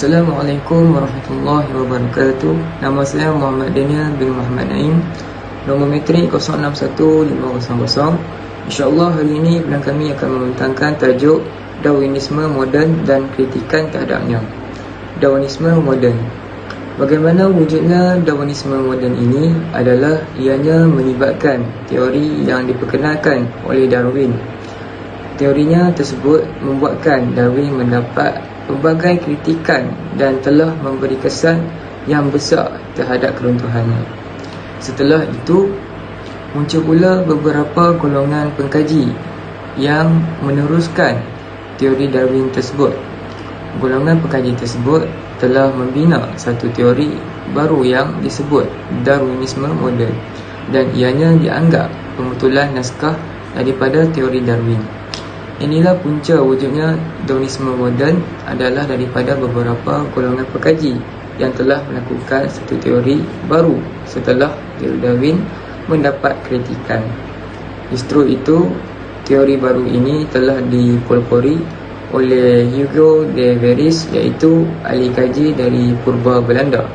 Assalamualaikum warahmatullahi wabarakatuh. Nama saya Muhammad Daniel bin Muhammad Naim. Nombor metrik 061500. InsyaAllah hari ini pilihan kami akan membentangkan tajuk Darwinisme moden dan kritikan terhadapnya. Darwinisme moden. Bagaimana wujudnya Darwinisme moden ini adalah ianya melibatkan teori yang diperkenalkan oleh Darwin. Teorinya tersebut membuatkan Darwin mendapat pelbagai kritikan dan telah memberi kesan yang besar terhadap keruntuhannya. Setelah itu, muncul pula beberapa golongan pengkaji yang meneruskan teori Darwin tersebut. Golongan pengkaji tersebut telah membina satu teori baru yang disebut Darwinisme moden, dan ianya dianggap pembetulan naskah daripada teori Darwin. Inilah punca wujudnya Darwinisme moden adalah daripada beberapa golongan pengkaji yang telah melakukan satu teori baru setelah teori Darwin mendapat kritikan. Justru itu, teori baru ini telah dipelopori oleh Hugo de Vries, iaitu ahli kaji dari purba Belanda,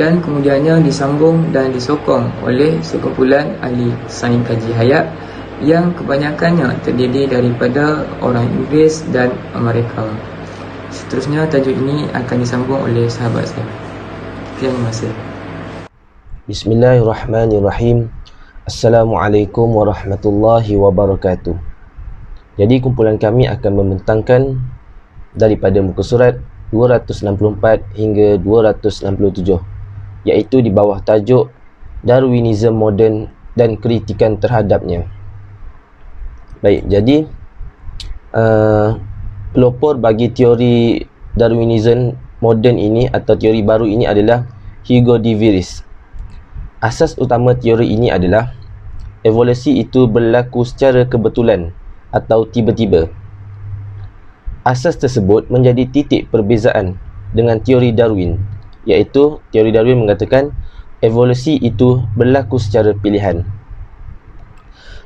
dan kemudiannya disambung dan disokong oleh sekumpulan ahli sains kaji hayat yang kebanyakannya terdiri daripada orang Inggeris dan Amerika. Seterusnya tajuk ini akan disambung oleh sahabat saya. Terima kasih. Bismillahirrahmanirrahim. Assalamualaikum warahmatullahi wabarakatuh. Jadi kumpulan kami akan membentangkan daripada muka surat 264 hingga 267, iaitu di bawah tajuk Darwinisme moden dan kritikan terhadapnya. Baik, jadi pelopor bagi teori Darwinisme moden ini atau teori baru ini adalah Hugo de Vries. Asas utama teori ini adalah evolusi itu berlaku secara kebetulan atau tiba-tiba. Asas tersebut menjadi titik perbezaan dengan teori Darwin, iaitu teori Darwin mengatakan evolusi itu berlaku secara pilihan.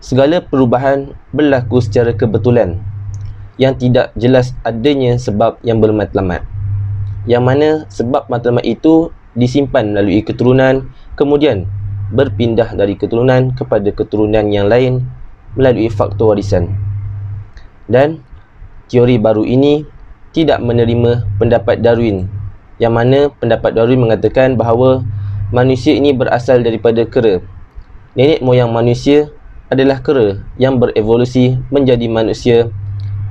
Segala perubahan berlaku secara kebetulan yang tidak jelas adanya sebab yang bermatlamat, yang mana sebab matlamat itu disimpan melalui keturunan, kemudian berpindah dari keturunan kepada keturunan yang lain melalui faktor warisan. Dan teori baru ini tidak menerima pendapat Darwin, yang mana pendapat Darwin mengatakan bahawa manusia ini berasal daripada kera. Nenek moyang manusia adalah kera yang berevolusi menjadi manusia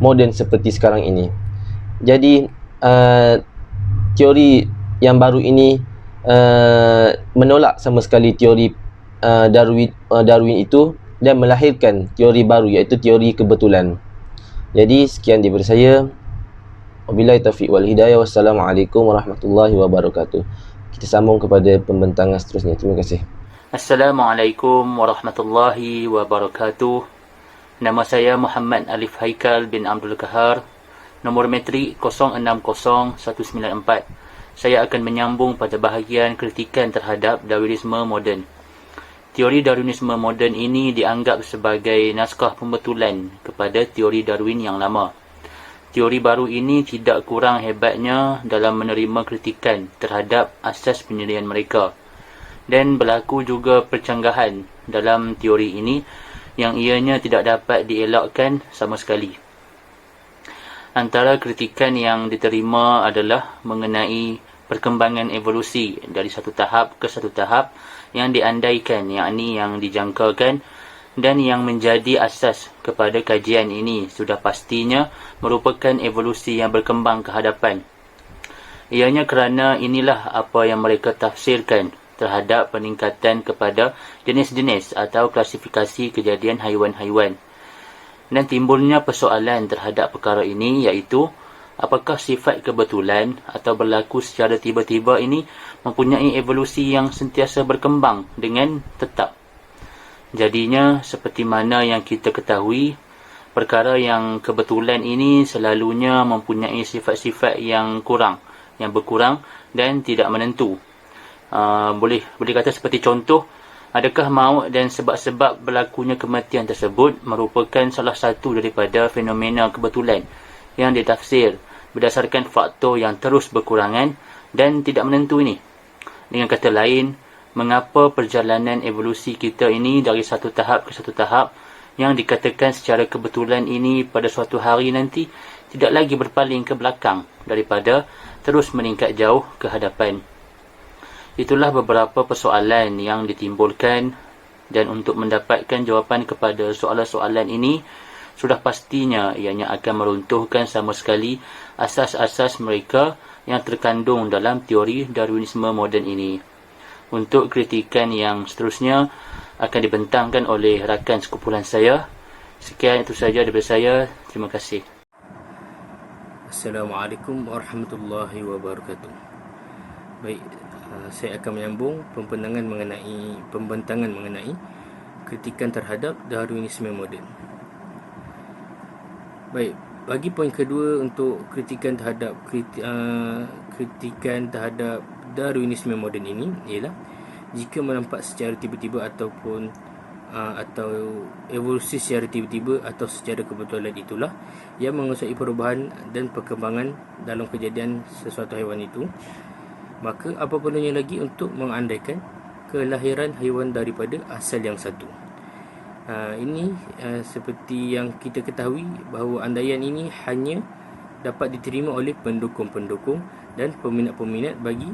moden seperti sekarang ini. Jadi teori yang baru ini menolak sama sekali teori Darwin itu dan melahirkan teori baru, iaitu teori kebetulan. Jadi sekian daripada saya. Wabillahi taufiq wal hidayah. Wassalamualaikum warahmatullahi wabarakatuh. Kita sambung kepada pembentangan seterusnya. Terima kasih. Assalamualaikum warahmatullahi wabarakatuh. Nama saya Muhammad Alif Haikal bin Abdul Kahar. Nombor metrik 060194. Saya akan menyambung pada bahagian kritikan terhadap Darwinisme moden. Teori Darwinisme moden ini dianggap sebagai naskah pembetulan kepada teori Darwin yang lama. Teori baru ini tidak kurang hebatnya dalam menerima kritikan terhadap asas pendirian mereka. Dan berlaku juga percanggahan dalam teori ini yang ianya tidak dapat dielakkan sama sekali. Antara kritikan yang diterima adalah mengenai perkembangan evolusi dari satu tahap ke satu tahap yang diandaikan, yakni yang dijangkakan dan yang menjadi asas kepada kajian ini sudah pastinya merupakan evolusi yang berkembang ke hadapan. Ianya kerana inilah apa yang mereka tafsirkan terhadap peningkatan kepada jenis-jenis atau klasifikasi kejadian haiwan-haiwan. Dan timbulnya persoalan terhadap perkara ini, iaitu apakah sifat kebetulan atau berlaku secara tiba-tiba ini mempunyai evolusi yang sentiasa berkembang dengan tetap. Jadinya seperti mana yang kita ketahui, perkara yang kebetulan ini selalunya mempunyai sifat-sifat yang berkurang dan tidak menentu. Boleh kata seperti contoh, adakah maut dan sebab-sebab berlakunya kematian tersebut merupakan salah satu daripada fenomena kebetulan yang ditafsir berdasarkan faktor yang terus berkurangan dan tidak menentu ini. Dengan kata lain, mengapa perjalanan evolusi kita ini dari satu tahap ke satu tahap yang dikatakan secara kebetulan ini pada suatu hari nanti tidak lagi berpaling ke belakang daripada terus meningkat jauh ke hadapan. Itulah beberapa persoalan yang ditimbulkan, dan untuk mendapatkan jawapan kepada soalan-soalan ini, sudah pastinya ianya akan meruntuhkan sama sekali asas-asas mereka yang terkandung dalam teori Darwinisme moden ini. Untuk kritikan yang seterusnya akan dibentangkan oleh rakan sekumpulan saya. Sekian itu saja daripada saya. Terima kasih. Assalamualaikum warahmatullahi wabarakatuh. Baik, saya akan menyambung pembentangan mengenai kritikan terhadap Darwinisme moden. Baik, bagi poin kedua untuk kritikan terhadap Darwinisme moden ini ialah jika menampak secara tiba-tiba atau evolusi secara tiba-tiba atau secara kebetulan itulah yang menguasai perubahan dan perkembangan dalam kejadian sesuatu haiwan itu, maka apa perlunya lagi untuk mengandaikan kelahiran haiwan daripada asal yang satu. Ini seperti yang kita ketahui bahawa andaian ini hanya dapat diterima oleh pendukung-pendukung dan peminat-peminat bagi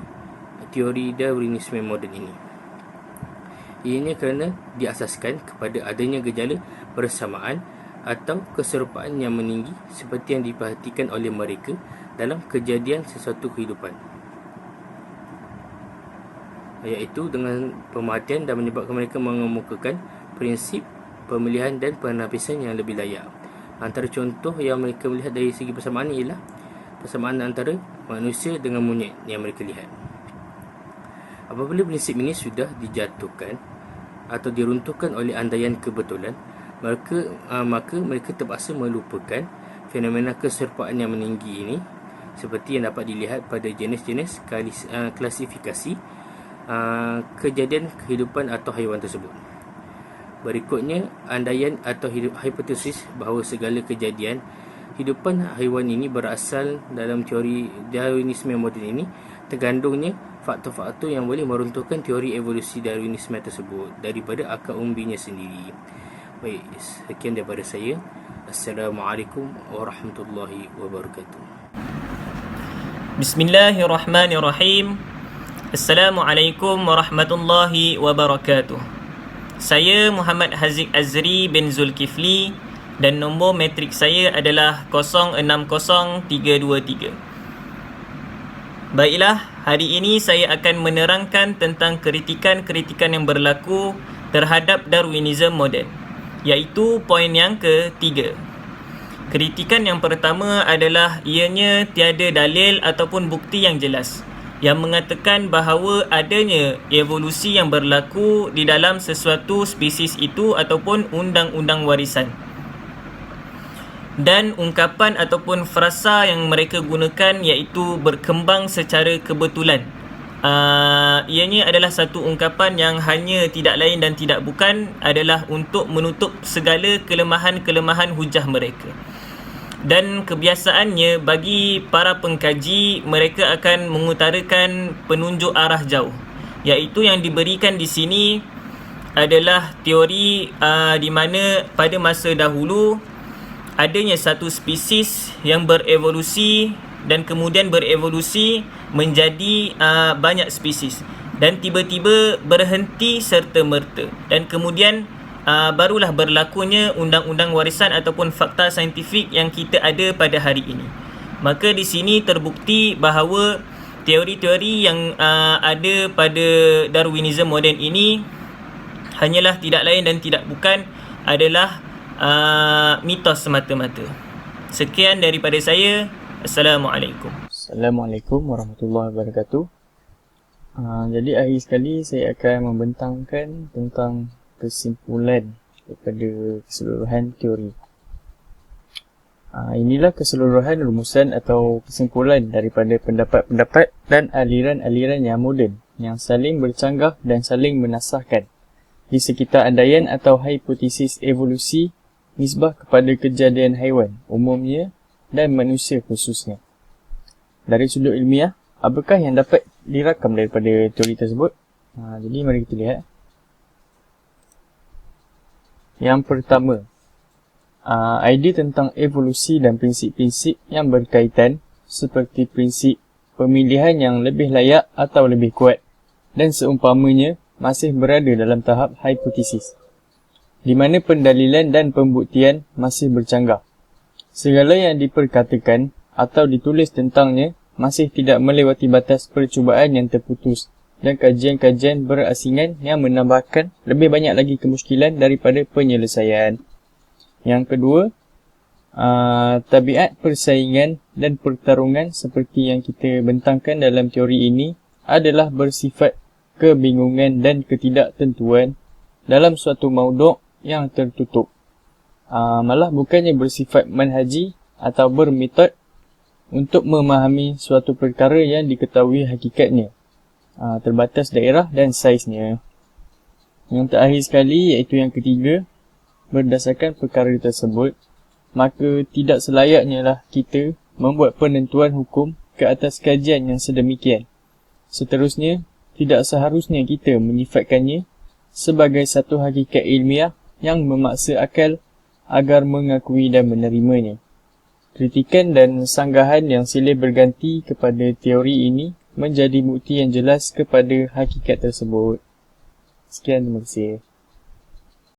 teori Darwinisme moden ini. Ianya kerana diasaskan kepada adanya gejala persamaan atau keserupaan yang meninggi seperti yang diperhatikan oleh mereka dalam kejadian sesuatu kehidupan, iaitu dengan pemerhatian dan menyebabkan mereka mengemukakan prinsip pemilihan dan penapisan yang lebih layak. Antara contoh yang mereka melihat dari segi persamaan ialah persamaan antara manusia dengan monyet yang mereka lihat. Apabila prinsip ini sudah dijatuhkan atau diruntuhkan oleh andaian kebetulan, maka mereka terpaksa melupakan fenomena keserupaan yang meninggi ini, seperti yang dapat dilihat pada jenis-jenis klasifikasi kejadian kehidupan atau haiwan tersebut. Berikutnya, andaian atau hipotesis bahawa segala kejadian hidupan haiwan ini berasal dalam teori Darwinisme moden ini tergandungnya faktor-faktor yang boleh meruntuhkan teori evolusi Darwinisme tersebut daripada akar umbinya sendiri. Baik, sekian daripada saya. Assalamualaikum warahmatullahi wabarakatuh. Bismillahirrahmanirrahim. Assalamualaikum warahmatullahi wabarakatuh. Saya Muhammad Haziq Azri bin Zulkifli dan nombor matrik saya adalah 060323. Baiklah, hari ini saya akan menerangkan tentang kritikan-kritikan yang berlaku terhadap Darwinisme moden, iaitu poin yang ketiga. Kritikan yang pertama adalah ianya tiada dalil ataupun bukti yang jelas yang mengatakan bahawa adanya evolusi yang berlaku di dalam sesuatu spesies itu ataupun undang-undang warisan. Dan ungkapan ataupun frasa yang mereka gunakan iaitu berkembang secara kebetulan. Ianya adalah satu ungkapan yang hanya tidak lain dan tidak bukan adalah untuk menutup segala kelemahan-kelemahan hujah mereka. Dan kebiasaannya bagi para pengkaji, mereka akan mengutarakan penunjuk arah jauh, iaitu yang diberikan di sini adalah teori di mana pada masa dahulu adanya satu spesies yang berevolusi dan kemudian berevolusi menjadi banyak spesies dan tiba-tiba berhenti serta-merta, dan kemudian barulah berlakunya undang-undang warisan ataupun fakta saintifik yang kita ada pada hari ini. Maka di sini terbukti bahawa teori-teori yang ada pada Darwinisme moden ini hanyalah tidak lain dan tidak bukan adalah mitos semata-mata. Sekian daripada saya. Assalamualaikum. Assalamualaikum warahmatullahi wabarakatuh. Jadi akhir sekali saya akan membentangkan tentang kesimpulan daripada keseluruhan teori. Inilah keseluruhan rumusan atau kesimpulan daripada pendapat-pendapat dan aliran-aliran yang moden yang saling bercanggah dan saling menasahkan di sekitar andaian atau hipotesis evolusi nisbah kepada kejadian haiwan umumnya dan manusia khususnya. Dari sudut ilmiah, apakah yang dapat dirakam daripada teori tersebut? Jadi mari kita lihat. Yang pertama, idea tentang evolusi dan prinsip-prinsip yang berkaitan seperti prinsip pemilihan yang lebih layak atau lebih kuat dan seumpamanya masih berada dalam tahap hipotesis, di mana pendalilan dan pembuktian masih bercanggah. Segala yang diperkatakan atau ditulis tentangnya masih tidak melewati batas percubaan yang terputus dan kajian-kajian berasingan yang menambahkan lebih banyak lagi kemusykilan daripada penyelesaian. Yang kedua, tabiat persaingan dan pertarungan seperti yang kita bentangkan dalam teori ini adalah bersifat kebingungan dan ketidaktentuan dalam suatu mauduk yang tertutup. Malah bukannya bersifat manhaji atau bermetod untuk memahami suatu perkara yang diketahui hakikatnya, terbatas daerah dan saiznya. Yang terakhir sekali iaitu yang ketiga, berdasarkan perkara tersebut, maka tidak selayaknya lah kita membuat penentuan hukum ke atas kajian yang sedemikian. Seterusnya, tidak seharusnya kita menyifatkannya sebagai satu hakikat ilmiah yang memaksa akal agar mengakui dan menerimanya. Kritikan dan sanggahan yang silih berganti kepada teori ini menjadi bukti yang jelas kepada hakikat tersebut. Sekian, terima kasih.